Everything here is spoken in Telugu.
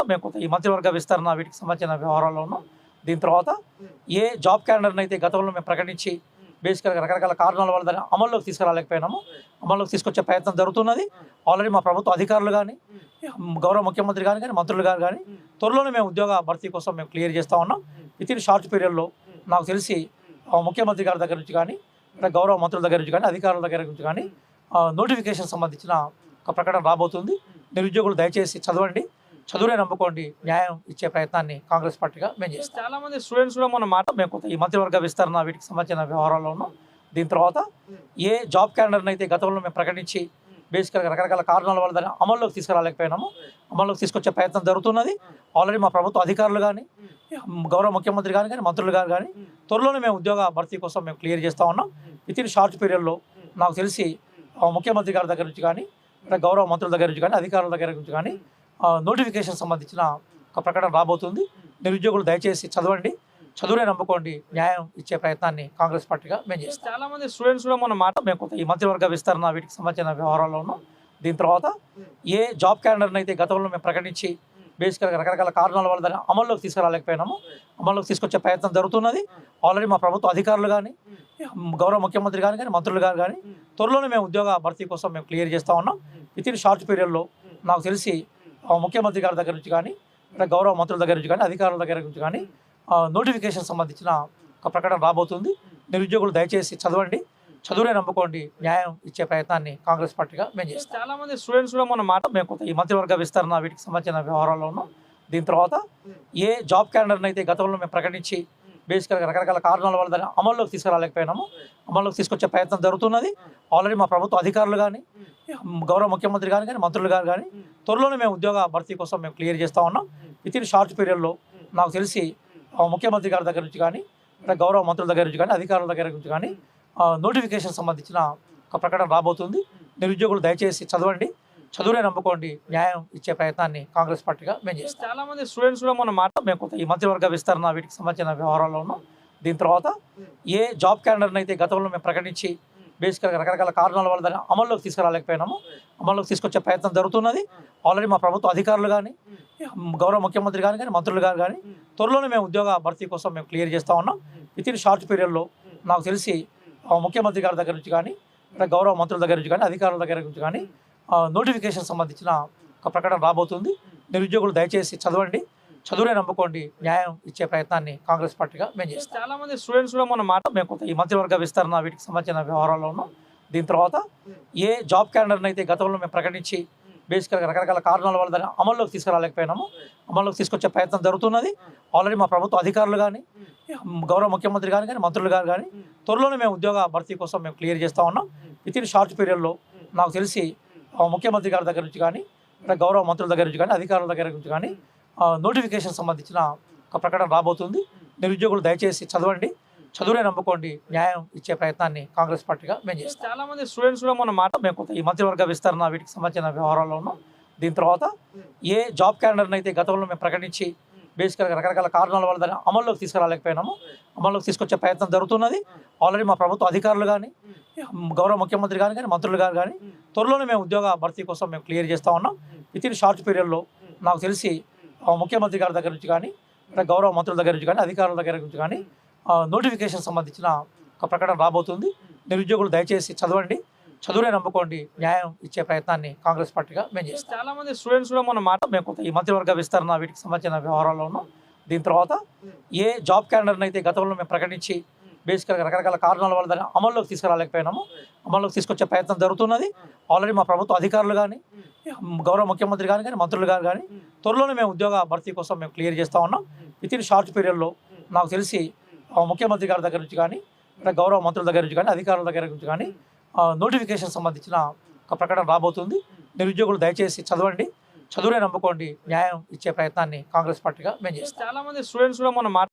మేము కొంత ఈ మంత్రివర్గ విస్తరణ వీటికి సంబంధించిన వ్యవహారాల్లో ఉన్నాం. దీని తర్వాత ఏ జాబ్ క్యాలెండర్ని అయితే గతంలో మేము ప్రకటించి బేసికల్గా రకరకాల కారణాల వల్ల దాన్ని అమల్లోకి తీసుకురాలేకపోయినాము. అమల్లోకి తీసుకొచ్చే ప్రయత్నం జరుగుతున్నది. ఆల్రెడీ మా ప్రభుత్వ అధికారులు కానీ, గౌరవ ముఖ్యమంత్రి గారు కానీ, మంత్రులు గారు కానీ త్వరలోనే మేము ఉద్యోగ భర్తీ కోసం మేము క్లియర్ చేస్తూ ఉన్నాం. విత్ ఇన్ షార్ట్ పీరియడ్లో నాకు తెలిసి ముఖ్యమంత్రి గారి దగ్గర నుంచి కానీ, గౌరవ మంత్రుల దగ్గర నుంచి కానీ, అధికారుల దగ్గర నుంచి కానీ నోటిఫికేషన్ సంబంధించిన ఒక ప్రకటన రాబోతుంది. నిరుద్యోగులు దయచేసి చదవండి, చదువునే నమ్ముకోండి, న్యాయం ఇచ్చే ప్రయత్నాన్ని కాంగ్రెస్ పార్టీగా మేము చేస్తాం. చాలా మంది స్టూడెంట్స్ కూడా మన మాట మేము కొంత ఈ మంత్రివర్గ విస్తరణ వీటికి సంబంధించిన వ్యవహారాల్లో ఉన్నాం. దీని తర్వాత ఏ జాబ్ క్యాలెండర్ని అయితే గతంలో మేము ప్రకటించి బేసికల్గా రకరకాల కారణాల వల్ల దాన్ని అమల్లోకి తీసుకురాలేకపోయినాము. అమల్లోకి తీసుకొచ్చే ప్రయత్నం జరుగుతున్నది. ఆల్రెడీ మా ప్రభుత్వ అధికారులు కానీ, గౌరవ ముఖ్యమంత్రి గారు కానీ, మంత్రులు గారు కానీ త్వరలోనే మేము ఉద్యోగ భర్తీ కోసం మేము క్లియర్ చేస్తూ ఉన్నాం. విత్ ఇన్ షార్ట్ పీరియడ్లో నాకు తెలిసి ముఖ్యమంత్రి గారి దగ్గర నుంచి కానీ, గౌరవ మంత్రుల దగ్గర నుంచి కానీ, అధికారుల దగ్గర నుంచి కానీ నోటిఫికేషన్ సంబంధించిన ఒక ప్రకటన రాబోతుంది. నిరుద్యోగులు దయచేసి చదవండి, చదువునే నమ్ముకోండి, న్యాయం ఇచ్చే ప్రయత్నాన్ని కాంగ్రెస్ పార్టీగా మేము చేస్తాం. చాలా మంది స్టూడెంట్స్ కూడా మన మాట మేము కొంత ఈ మంత్రివర్గ విస్తరణ వీటికి సంబంధించిన వ్యవహారాల్లో ఉన్నాం. దీని తర్వాత ఏ జాబ్ క్యాలెండర్ని అయితే గతంలో మేము ప్రకటించి బేసికల్గా రకరకాల కారణాల వల్ల దాన్ని అమల్లోకి తీసుకురాలేకపోయినాము. అమల్లోకి తీసుకొచ్చే ప్రయత్నం జరుగుతున్నది. ఆల్రెడీ మా ప్రభుత్వ అధికారులు కానీ, గౌరవ ముఖ్యమంత్రి గారు కానీ, మంత్రులు గారు కానీ త్వరలోనే మేము ఉద్యోగ భర్తీ కోసం మేము క్లియర్ చేస్తూ ఉన్నాం. విత్ ఇన్ షార్ట్ పీరియడ్లో నాకు తెలిసి ముఖ్యమంత్రి గారి దగ్గర నుంచి కానీ, గౌరవ మంత్రుల దగ్గర నుంచి కానీ, అధికారుల దగ్గర నుంచి కానీ నోటిఫికేషన్ సంబంధించిన ఒక ప్రకటన రాబోతుంది. నిరుద్యోగులు దయచేసి చదవండి, చదువునే నమ్ముకోండి, న్యాయం ఇచ్చే ప్రయత్నాన్ని కాంగ్రెస్ పార్టీగా మేము చేస్తాం. చాలా మంది స్టూడెంట్స్ కూడా మన మాట మేము కొంత ఈ మంత్రివర్గ విస్తరణ వీటికి సంబంధించిన వ్యవహారాల్లో ఉన్నాం. దీని తర్వాత ఏ జాబ్ క్యాలెండర్ని అయితే గతంలో మేము ప్రకటించి బేసికల్గా రకరకాల కారణాల వల్ల దాన్ని అమల్లోకి తీసుకురాలేకపోయినాము. అమల్లోకి తీసుకొచ్చే ప్రయత్నం జరుగుతున్నది. ఆల్రెడీ మా ప్రభుత్వ అధికారులు కానీ, గౌరవ ముఖ్యమంత్రి గారు కానీ, మంత్రులు గారు కానీ త్వరలోనే మేము ఉద్యోగ భర్తీ కోసం మేము క్లియర్ చేస్తూ ఉన్నాం. విత్ ఇన్ షార్ట్ పీరియడ్లో నాకు తెలిసి ముఖ్యమంత్రి గారి దగ్గర నుంచి కానీ, గౌరవ మంత్రుల దగ్గర నుంచి కానీ, అధికారుల దగ్గర నుంచి కానీ నోటిఫికేషన్ సంబంధించిన ఒక ప్రకటన రాబోతుంది. నిరుద్యోగులు దయచేసి చదవండి, చదువునే నమ్ముకోండి, న్యాయం ఇచ్చే ప్రయత్నాన్ని కాంగ్రెస్ పార్టీగా మేము చేస్తాం. చాలా మంది స్టూడెంట్స్ కూడా మన మాట మేము కొంత ఈ మంత్రివర్గ విస్తరణ వీటికి సంబంధించిన వ్యవహారాల్లో ఉన్నాం. దీని తర్వాత ఏ జాబ్ క్యాలెండర్ని అయితే గతంలో మేము ప్రకటించి బేసికల్గా రకరకాల కారణాల వల్ల దాన్ని అమల్లోకి తీసుకురాలేకపోయినాము. అమల్లోకి తీసుకొచ్చే ప్రయత్నం జరుగుతున్నది. ఆల్రెడీ మా ప్రభుత్వ అధికారులు కానీ, గౌరవ ముఖ్యమంత్రి గారు కానీ, మంత్రులు గారు కానీ త్వరలోనే మేము ఉద్యోగ భర్తీ కోసం మేము క్లియర్ చేస్తూ ఉన్నాం. విత్ ఇన్ షార్ట్ పీరియడ్లో నాకు తెలిసి ముఖ్యమంత్రి గారి దగ్గర నుంచి కానీ, గౌరవ మంత్రుల దగ్గర నుంచి కానీ, అధికారుల దగ్గర నుంచి కానీ నోటిఫికేషన్ సంబంధించిన ఒక ప్రకటన రాబోతుంది. నిరుద్యోగులు దయచేసి చదవండి, చదువునే నమ్ముకోండి, న్యాయం ఇచ్చే ప్రయత్నాన్ని కాంగ్రెస్ పార్టీగా మేము చేస్తాం. చాలా మంది స్టూడెంట్స్ కూడా మన మాట మేము కొంత ఈ మంత్రివర్గ విస్తరణ వీటికి సంబంధించిన వ్యవహారాల్లో ఉన్నాం. దీని తర్వాత ఏ జాబ్ క్యాలెండర్ని అయితే గతంలో మేము ప్రకటించి బేసికల్గా రకరకాల కారణాల వల్ల దాన్ని అమల్లోకి తీసుకురాలేకపోయినాము. అమల్లోకి తీసుకొచ్చే ప్రయత్నం జరుగుతున్నది. ఆల్రెడీ మా ప్రభుత్వ అధికారులు కానీ, గౌరవ ముఖ్యమంత్రి గారు కానీ, మంత్రులు గారు కానీ త్వరలోనే మేము ఉద్యోగ భర్తీ కోసం మేము క్లియర్ చేస్తూ ఉన్నాం. విత్ ఇన్ షార్ట్ పీరియడ్లో నాకు తెలిసి ముఖ్యమంత్రి గారి దగ్గర నుంచి కానీ, గౌరవ మంత్రుల దగ్గర నుంచి కానీ, అధికారుల దగ్గర నుంచి కానీ నోటిఫికేషన్ సంబంధించిన ఒక ప్రకటన రాబోతుంది. నిరుద్యోగులు దయచేసి చదవండి, చదువునే నమ్ముకోండి, న్యాయం ఇచ్చే ప్రయత్నాన్ని కాంగ్రెస్ పార్టీగా మేము చేస్తాం. చాలా మంది స్టూడెంట్స్ కూడా మన మాట మేము కొంత ఈ మంత్రివర్గ విస్తరణ వీటికి సంబంధించిన వ్యవహారాల్లో ఉన్నాం. దీని తర్వాత ఏ జాబ్ క్యాలెండర్ని అయితే గతంలో మేము ప్రకటించి బేసికల్గా రకరకాల కారణాల వల్ల దాన్ని అమల్లోకి తీసుకురాలేకపోయినాము. అమల్లోకి తీసుకొచ్చే ప్రయత్నం జరుగుతున్నది. ఆల్రెడీ మా ప్రభుత్వ అధికారులు కానీ, గౌరవ ముఖ్యమంత్రి గారు కానీ, మంత్రులు గారు కానీ త్వరలోనే మేము ఉద్యోగ భర్తీ కోసం మేము క్లియర్ చేస్తూ ఉన్నాం. విత్ ఇన్ షార్ట్ పీరియడ్లో నాకు తెలిసి ముఖ్యమంత్రి గారి దగ్గర నుంచి కానీ, గౌరవ మంత్రుల దగ్గర నుంచి కానీ, అధికారుల దగ్గర నుంచి కానీ నోటిఫికేషన్ సంబంధించిన ఒక ప్రకటన రాబోతుంది. నిరుద్యోగులు దయచేసి చదవండి, చదువునే నమ్ముకోండి, న్యాయం ఇచ్చే ప్రయత్నాన్ని కాంగ్రెస్ పార్టీగా మేము చేస్తాం. చాలా మంది స్టూడెంట్స్ కూడా మన మాట మేము కొంత ఈ మంత్రివర్గ విస్తరణ వీటికి సంబంధించిన వ్యవహారాల్లో ఉన్నాం. దీని తర్వాత ఏ జాబ్ క్యాలెండర్ని అయితే గతంలో మేము ప్రకటించి బేసికల్గా రకరకాల కారణాల వల్ల దాన్ని అమల్లోకి తీసుకురాలేకపోయినాము. అమల్లోకి తీసుకొచ్చే ప్రయత్నం జరుగుతున్నది. ఆల్రెడీ మా ప్రభుత్వ అధికారులు కానీ, గౌరవ ముఖ్యమంత్రి గారు కానీ, మంత్రులు గారు కానీ త్వరలోనే మేము ఉద్యోగ భర్తీ కోసం మేము క్లియర్ చేస్తూ ఉన్నాం. విత్ ఇన్ షార్ట్ పీరియడ్లో నాకు తెలిసి ముఖ్యమంత్రి గారి దగ్గర నుంచి కానీ, గౌరవ మంత్రుల దగ్గర నుంచి కానీ, అధికారుల దగ్గర నుంచి కానీ నోటిఫికేషన్ సంబంధించిన ఒక ప్రకటన రాబోతుంది. నిరుద్యోగులు దయచేసి చదవండి, చదువునే నమ్ముకోండి, న్యాయం ఇచ్చే ప్రయత్నాన్ని కాంగ్రెస్ పార్టీగా మేము చేస్తాం. చాలా మంది స్టూడెంట్స్ కూడా మన మాట